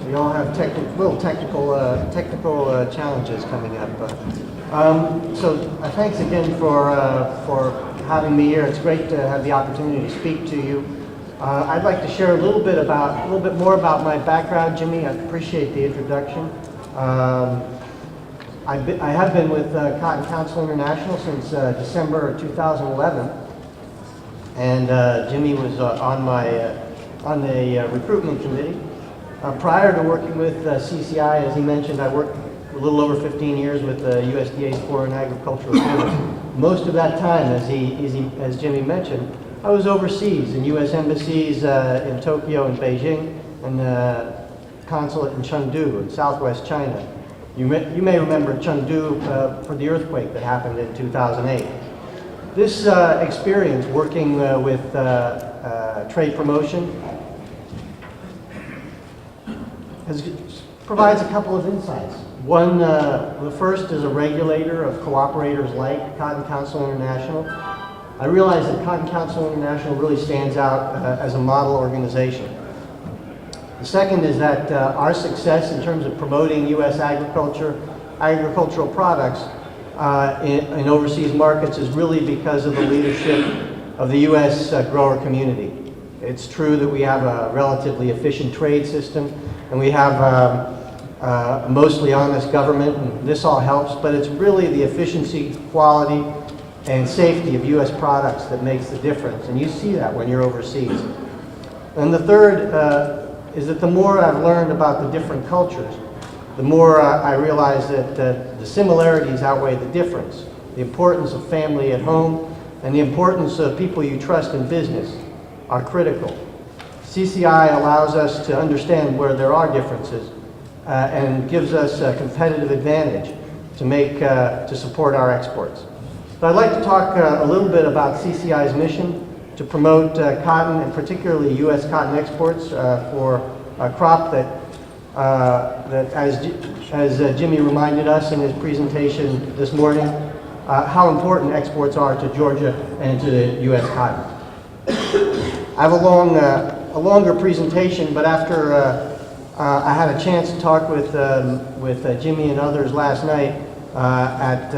We all have little technical challenges coming up. So thanks again for having me here. It's great to have the opportunity to speak to you. I'd like to share a little bit more about my background, Jimmy. I appreciate the introduction. I have been with Cotton Council International since December of 2011, and Jimmy was on the recruitment committee. Prior to working with CCI, as he mentioned, I worked a little over 15 years with USDA's Foreign Agricultural Service. Most of that time, as Jimmy mentioned, I was overseas in U.S. embassies in Tokyo and Beijing, and the consulate in Chengdu in southwest China. You may remember Chengdu for the earthquake that happened in 2008. This experience working with trade promotion provides a couple of insights. One, the first is a regulator of cooperators like Cotton Council International. I realize that Cotton Council International really stands out as a model organization. The second is that our success in terms of promoting U.S. agricultural products in overseas markets is really because of the leadership of the U.S. grower community. It's true that we have a relatively efficient trade system, and we have a mostly honest government, and this all helps, but it's really the efficiency, quality, and safety of U.S. products that makes the difference, and you see that when you're overseas. And the third is that the more I've learned about the different cultures, the more I realize that the similarities outweigh the difference. The importance of family at home and the importance of people you trust in business are critical. CCI allows us to understand where there are differences and gives us a competitive advantage to support our exports. So I'd like to talk a little bit about CCI's mission to promote cotton, and particularly U.S. cotton exports for a crop that as Jimmy reminded us in his presentation this morning, how important exports are to Georgia and to the U.S. cotton. I have a longer presentation, but after I had a chance to talk with Jimmy and others last night at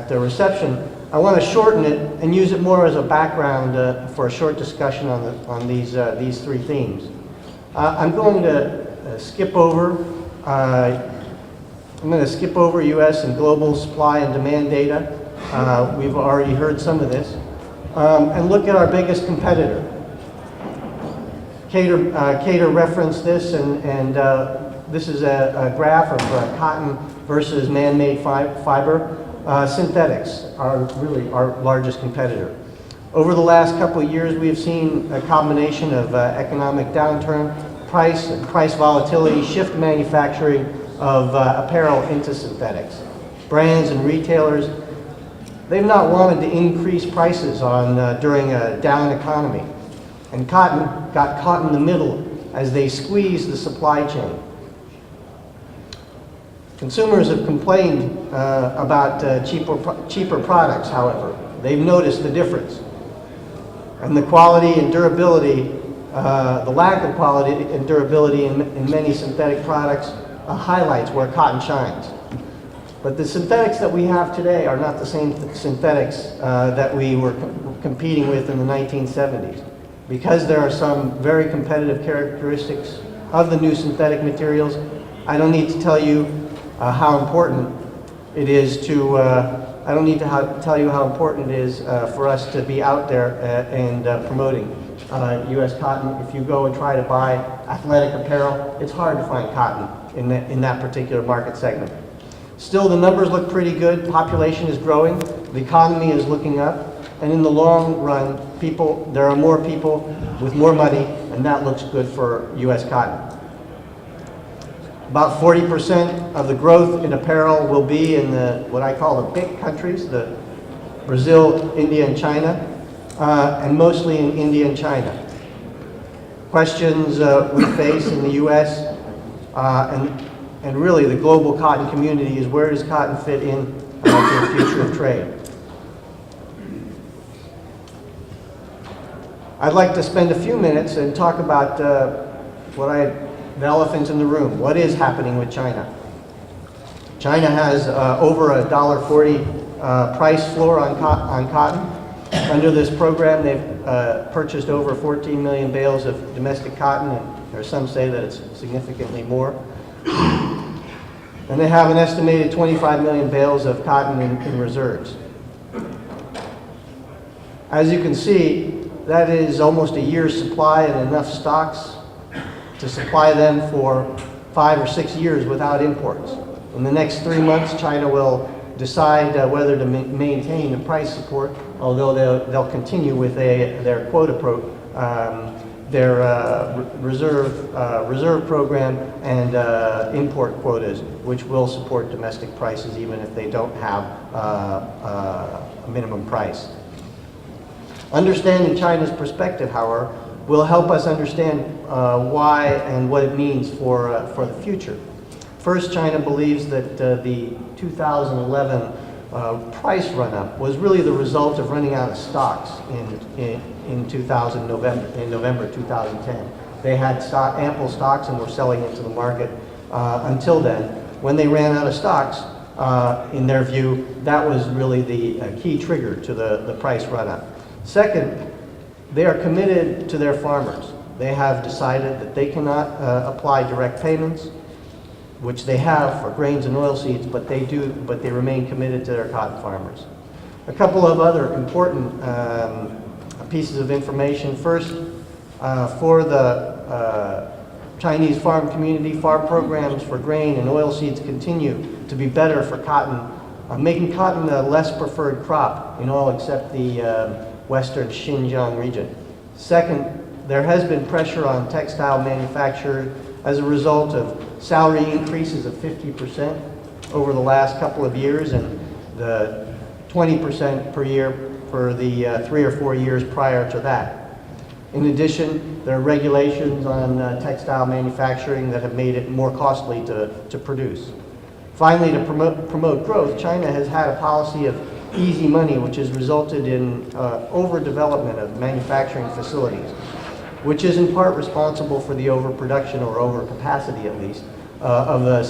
the reception, I want to shorten it and use it more as a background for a short discussion on these three themes. I'm going to skip over U.S. and global supply and demand data. We've already heard some of this, and look at our biggest competitor. Cater referenced this, and this is a graph of cotton versus man-made fiber. Synthetics are really our largest competitor. Over the last couple of years, we have seen a combination of economic downturn, price volatility, shift manufacturing of apparel into synthetics. Brands and retailers, they've not wanted to increase prices during a down economy. And cotton got caught in the middle as they squeezed the supply chain. Consumers have complained about cheaper products, however. They've noticed the difference. And the quality and durability, the lack of quality and durability in many synthetic products highlights where cotton shines. But the synthetics that we have today are not the same synthetics that we were competing with in the 1970s. Because there are some very competitive characteristics of the new synthetic materials, I don't need to tell you how important it is for us to be out there and promoting U.S. cotton. If you go and try to buy athletic apparel, it's hard to find cotton in that particular market segment. Still, the numbers look pretty good. Population is growing. The economy is looking up. And in the long run, there are more people with more money, and that looks good for U.S. cotton. About 40% of the growth in apparel will be in what I call the big countries, the Brazil, India, and China, and mostly in India and China. Questions we face in the U.S. And really the global cotton community is, where does cotton fit in to the future of trade? I'd like to spend a few minutes and talk about what I the elephant in the room. What is happening with China? China has over a $1.40 price floor on cotton. Under this program, they've purchased over 14 million bales of domestic cotton, and there are some say that it's significantly more. And they have an estimated 25 million bales of cotton in reserves. As you can see, that is almost a year's supply and enough stocks to supply them for 5 or 6 years without imports. In the next 3 months, China will decide whether to maintain the price support, although they'll continue with their quota reserve program and import quotas, which will support domestic prices even if they don't have a minimum price. Understanding China's perspective, however, will help us understand why and what it means for the future. First, China believes that the 2011 price run-up was really the result of running out of stocks in November 2010. They had ample stocks and were selling into the market until then. When they ran out of stocks, in their view, that was really the key trigger to the price run-up. Second, they are committed to their farmers. They have decided that they cannot apply direct payments, which they have for grains and oilseeds, but they remain committed to their cotton farmers. A couple of other important pieces of information. First, for the Chinese farm community, farm programs for grain and oilseeds continue to be better for cotton, making cotton a less preferred crop in all except the western Xinjiang region. Second, there has been pressure on textile manufacturers as a result of salary increases of 50% over the last couple of years and the 20% per year for the 3 or 4 years prior to that. In addition, there are regulations on textile manufacturing that have made it more costly to produce. Finally, to promote growth, China has had a policy of easy money, which has resulted in overdevelopment of manufacturing facilities, which is in part responsible for the overproduction or overcapacity, at least, of the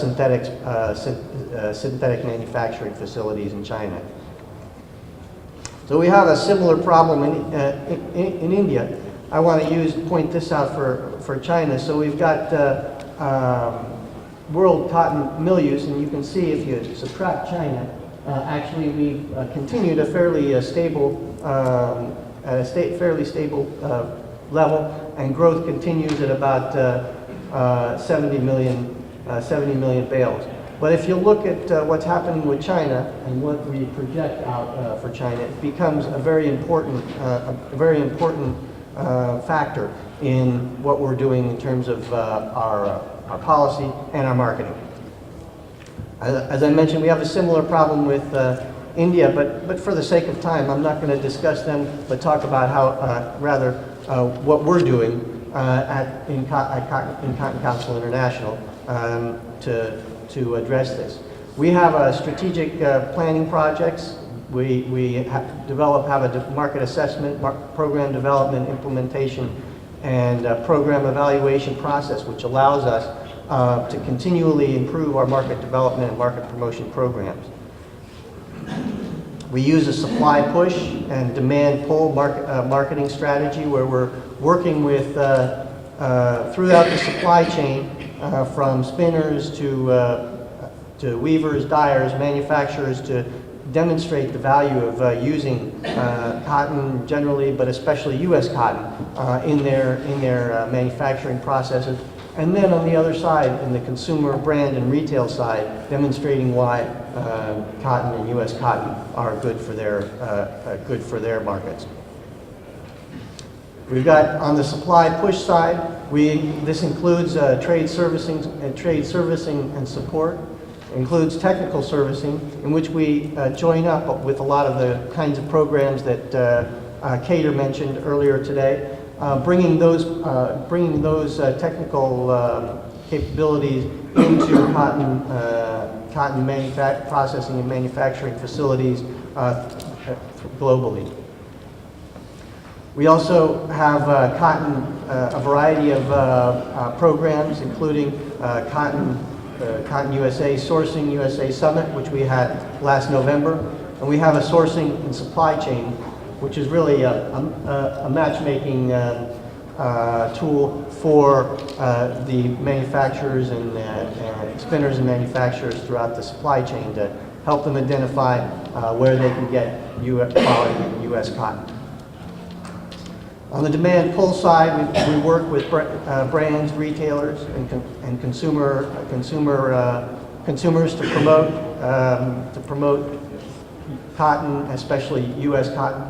synthetic manufacturing facilities in China. So we have a similar problem in India. I want to point this out for China. So we've got world cotton mill use, and you can see if you subtract China, actually we've continued a fairly stable level, and growth continues at about 70 million bales. But if you look at what's happening with China and what we project out for China, it becomes a very important factor in what we're doing in terms of our policy and our marketing. As I mentioned, we have a similar problem with India, but for the sake of time, I'm not going to discuss them, but talk about how, what we're doing in Cotton Council International to address this. We have a strategic planning projects. We have a market assessment, program development, implementation, and program evaluation process, which allows us to continually improve our market development and market promotion programs. We use a supply push and demand pull marketing strategy where we're working with throughout the supply chain from spinners to weavers, dyers, manufacturers to demonstrate the value of using cotton generally, but especially U.S. cotton in their manufacturing processes. And then on the other side, in the consumer brand and retail side, demonstrating why cotton and U.S. cotton are good for their markets. We've got on the supply push side, this includes trade servicing and support. It includes technical servicing, in which we join up with a lot of the kinds of programs that Cater mentioned earlier today, bringing those technical capabilities into cotton processing and manufacturing facilities globally. We also have a variety of programs, including Cotton USA Sourcing USA Summit, which we had last November. And we have a sourcing and supply chain, which is really a matchmaking tool for the manufacturers and spinners and manufacturers throughout the supply chain to help them identify where they can get quality U.S. cotton. On the demand pull side, we work with brands, retailers, and consumers to promote cotton, especially U.S. cotton.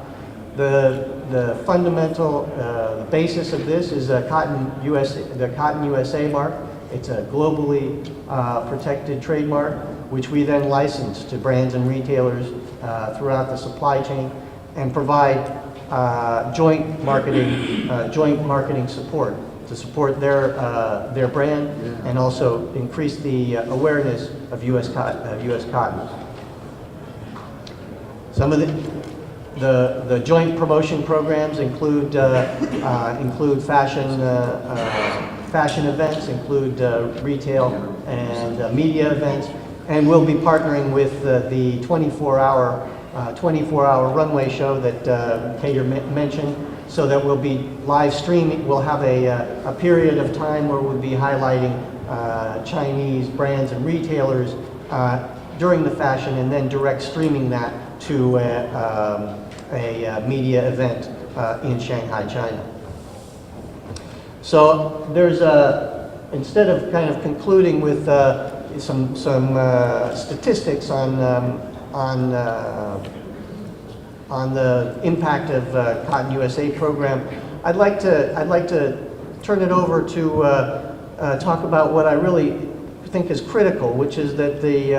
The fundamental basis of this is the Cotton USA mark. It's a globally protected trademark, which we then license to brands and retailers throughout the supply chain and provide joint marketing support to support their brand and also increase the awareness of U.S. cotton. Some of the joint promotion programs include fashion events, include retail and media events, and we'll be partnering with the 24-hour runway show that Kater mentioned, so that we'll be live streaming. We'll have a period of time where we'll be highlighting Chinese brands and retailers during the fashion, and then direct streaming that to a media event in Shanghai, China. So there's instead of kind of concluding with some statistics on the impact of Cotton USA program, I'd like to turn it over to talk about what I really think is critical, which is that the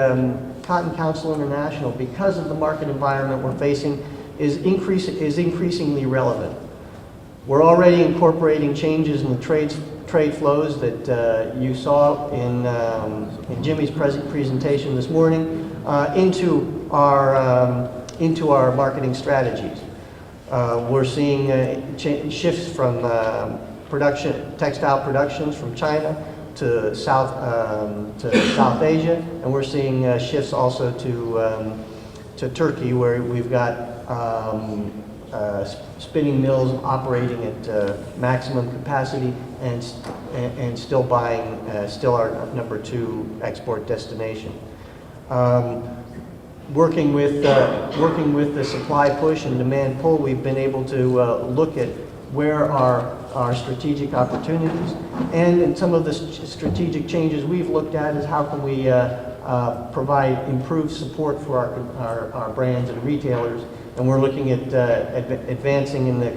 Cotton Council International, because of the market environment we're facing, is increasingly relevant. We're already incorporating changes in the trade flows that you saw in Jimmy's presentation this morning into our marketing strategies. We're seeing shifts from textile productions from China to South Asia, and we're seeing shifts also to Turkey, where we've got spinning mills operating at maximum capacity and still still our #2 export destination. Working with the supply push and demand pull, we've been able to look at where are our strategic opportunities, and in some of the strategic changes we've looked at is how can we provide improved support for our brands and retailers, and we're looking at advancing in the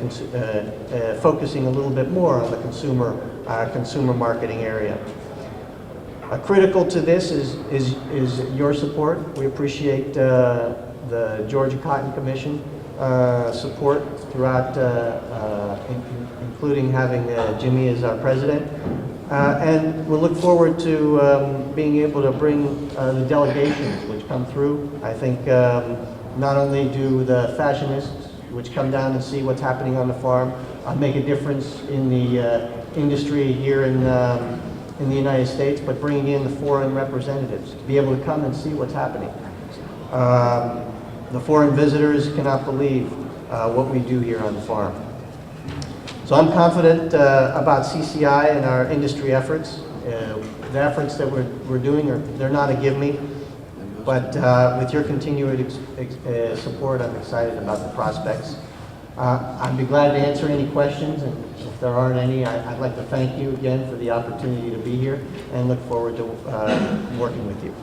focusing a little bit more on the consumer marketing area. Critical to this is your support. We appreciate the Georgia Cotton Commission support throughout, including having Jimmy as our president. And we'll look forward to being able to bring the delegations which come through. I think not only do the fashionists which come down and see what's happening on the farm make a difference in the industry here in the United States, but bringing in the foreign representatives to be able to come and see what's happening. The foreign visitors cannot believe what we do here on the farm. So I'm confident about CCI and our industry efforts. The efforts that we're doing, they're not a give me, but with your continued support, I'm excited about the prospects. I'd be glad to answer any questions, and if there aren't any, I'd like to thank you again for the opportunity to be here and look forward to working with you.